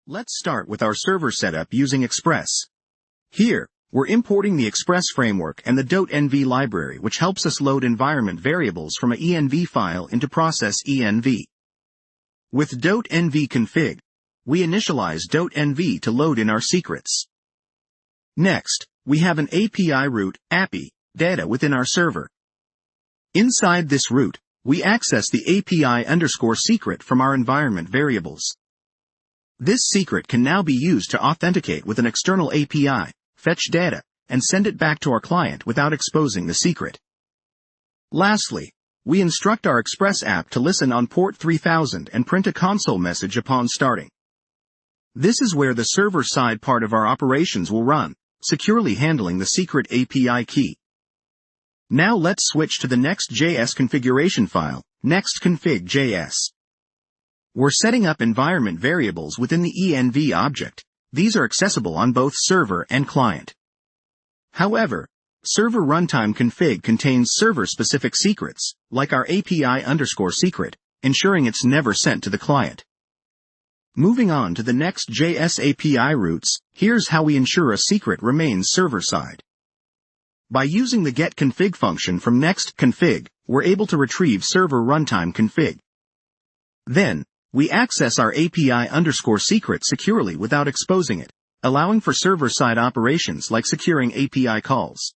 Let's start with our server setup using Express. Here, we're importing the Express framework and the Dotenv library, which helps us load environment variables from an env file into process env. With Dotenv config, we initialize Dotenv to load in our secrets. Next, we have an API route, API, data within our server. Inside this route, we access the API_secret from our environment variables. This secret can now be used to authenticate with an external API, fetch data, and send it back to our client without exposing the secret. Lastly, we instruct our Express app to listen on port 3000 and print a console message upon starting. This is where the server-side part of our operations will run, securely handling the secret API key. Now let's switch to the Next.js configuration file, nextconfig.js. We're setting up environment variables within the env object. These are accessible on both server and client. However, server runtime config contains server-specific secrets, like our API_secret, ensuring it's never sent to the client. Moving on to the Next.js API routes, here's how we ensure a secret remains server-side. By using the getConfig function from nextconfig, we're able to retrieve server runtime config. Then, we access our API_secret securely without exposing it, allowing for server-side operations like securing API calls.